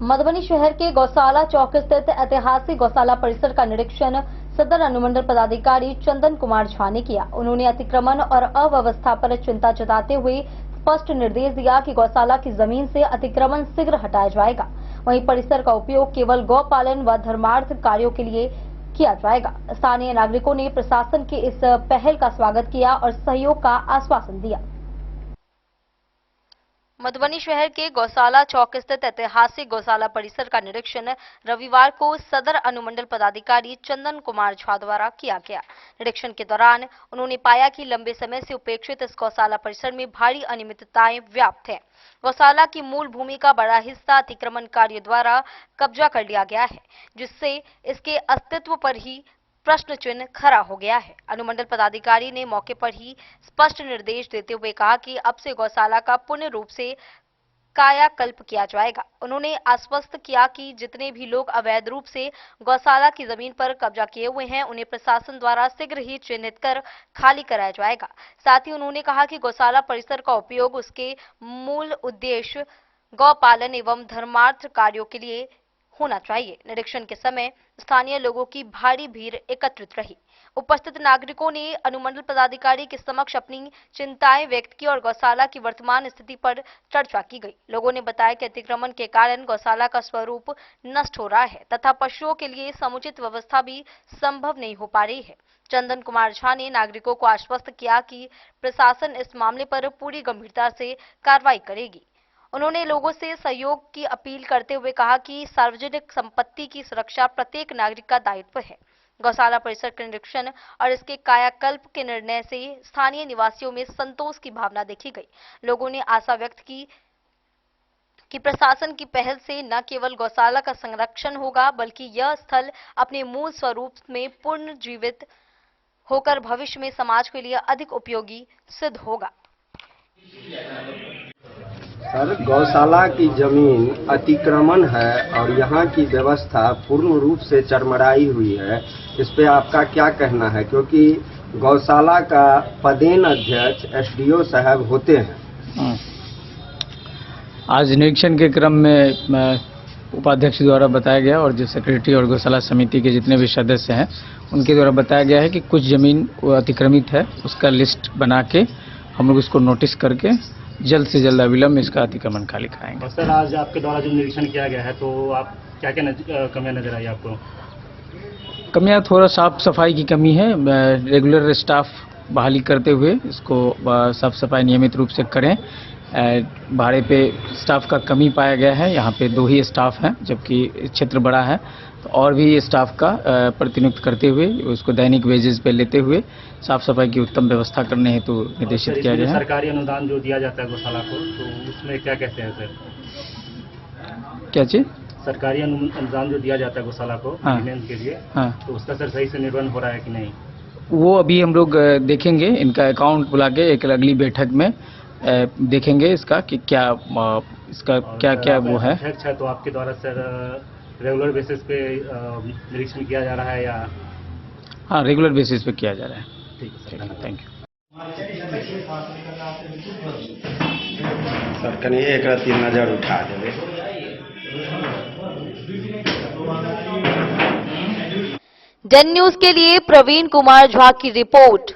मधुबनी शहर के गौशाला चौक स्थित ऐतिहासिक गौशाला परिसर का निरीक्षण सदर अनुमंडल पदाधिकारी चंदन कुमार झा ने किया। उन्होंने अतिक्रमण और अव्यवस्था पर चिंता जताते हुए स्पष्ट निर्देश दिया कि गौशाला की जमीन से अतिक्रमण शीघ्र हटाया जाएगा। वहीं परिसर का उपयोग केवल गौपालन व धर्मार्थ कार्यों के लिए किया जाएगा। स्थानीय नागरिकों ने प्रशासन की इस पहल का स्वागत किया और सहयोग का आश्वासन दिया। मधुबनी शहर के गौशाला चौक स्थित ऐतिहासिक गौशाला परिसर का निरीक्षण रविवार को सदर अनुमंडल पदाधिकारी चंदन कुमार झा द्वारा किया गया। निरीक्षण के दौरान उन्होंने पाया कि लंबे समय से उपेक्षित इस गौशाला परिसर में भारी अनियमितताएं व्याप्त हैं। गौशाला की मूल भूमि का बड़ा हिस्सा अतिक्रमणकारियों द्वारा कब्जा कर लिया गया है, जिससे इसके अस्तित्व पर ही प्रश्न चिन्ह खड़ा हो गया है। अनुमंडल पदाधिकारी ने मौके पर ही स्पष्ट निर्देश देते हुए कहा कि अब से गौशाला का पूर्ण रूप से कायाकल्प किया जाएगा। उन्होंने आश्वस्त किया कि जितने भी लोग अवैध रूप से गौशाला की जमीन पर कब्जा किए हुए हैं, उन्हें प्रशासन द्वारा शीघ्र ही चिन्हित कर खाली कराया जाएगा। साथ ही उन्होंने कहा कि गौशाला परिसर का उपयोग उसके मूल उद्देश्य गौपालन एवं धर्मार्थ कार्यों के लिए होना चाहिए। निरीक्षण के समय स्थानीय लोगों की भारी भीड़ एकत्रित रही। उपस्थित नागरिकों ने अनुमंडल पदाधिकारी के समक्ष अपनी चिंताएं व्यक्त की और गौशाला की वर्तमान स्थिति पर चर्चा की गई। लोगों ने बताया कि अतिक्रमण के कारण गौशाला का स्वरूप नष्ट हो रहा है तथा पशुओं के लिए समुचित व्यवस्था भी संभव नहीं हो पा रही है। चंदन कुमार झा ने नागरिकों को आश्वस्त किया कि प्रशासन इस मामले पर पूरी गंभीरता से कार्रवाई करेगी। उन्होंने लोगों से सहयोग की अपील करते हुए कहा कि सार्वजनिक संपत्ति की सुरक्षा प्रत्येक नागरिक का दायित्व है। गौशाला परिसर के निरीक्षण और इसके कायाकल्प के निर्णय से स्थानीय निवासियों में संतोष की भावना देखी गई। लोगों ने आशा व्यक्त की कि प्रशासन की पहल से न केवल गौशाला का संरक्षण होगा, बल्कि यह स्थल अपने मूल स्वरूप में पुनर्जीवित होकर भविष्य में समाज के लिए अधिक उपयोगी सिद्ध होगा। सर, गौशाला की जमीन अतिक्रमण है और यहाँ की व्यवस्था पूर्ण रूप से चरमराई हुई है। इस पे आपका क्या कहना है, क्योंकि गौशाला का पदेन अध्यक्ष एसडीओ साहब होते हैं। आज निरीक्षण के क्रम में उपाध्यक्ष द्वारा बताया गया और जो सेक्रेटरी और गौशाला समिति के जितने भी सदस्य हैं उनके द्वारा बताया गया है कि कुछ जमीन अतिक्रमित है, उसका लिस्ट बना के हम लोग उसको नोटिस करके जल्द से जल्द अविलंब इसका अतिक्रमण खाली कराएंगे। सर, आज आपके द्वारा जो निरीक्षण किया गया है, तो आप क्या कमियां नजर आई आपको? कमियां थोड़ा साफ सफाई की कमी है। रेगुलर स्टाफ बहाली करते हुए इसको साफ सफाई नियमित रूप से करें। भाड़े पे स्टाफ का कमी पाया गया है। यहाँ पे 2 ही स्टाफ हैं, जबकि क्षेत्र बड़ा है, तो और भी स्टाफ का प्रतिनियुक्त करते हुए उसको दैनिक वेजेस पे लेते हुए साफ सफाई की उत्तम व्यवस्था करने हेतु निर्देशित किया गया है। सरकारी अनुदान जो दिया जाता है गौशाला को, तो उसमें क्या कहते हैं सर? क्या चीज? सरकारी अनुदान जो दिया जाता है गौशाला को के लिए, तो उसका सर सही से निर्वहन हो रहा है कि नहीं? वो अभी हम लोग देखेंगे, इनका अकाउंट बुला के एक अगली बैठक में देखेंगे इसका कि क्या इसका क्या क्या वो है। अध्यक्ष है, तो आपके द्वारा सर रेगुलर बेसिस पे निरीक्षण किया जा रहा है या? हाँ, रेगुलर बेसिस पे किया जा रहा है। ठीक है, थैंक यू सर। कहीं एक रत्ती नजर उठा देवे। डेन न्यूज के लिए प्रवीण कुमार झा की रिपोर्ट।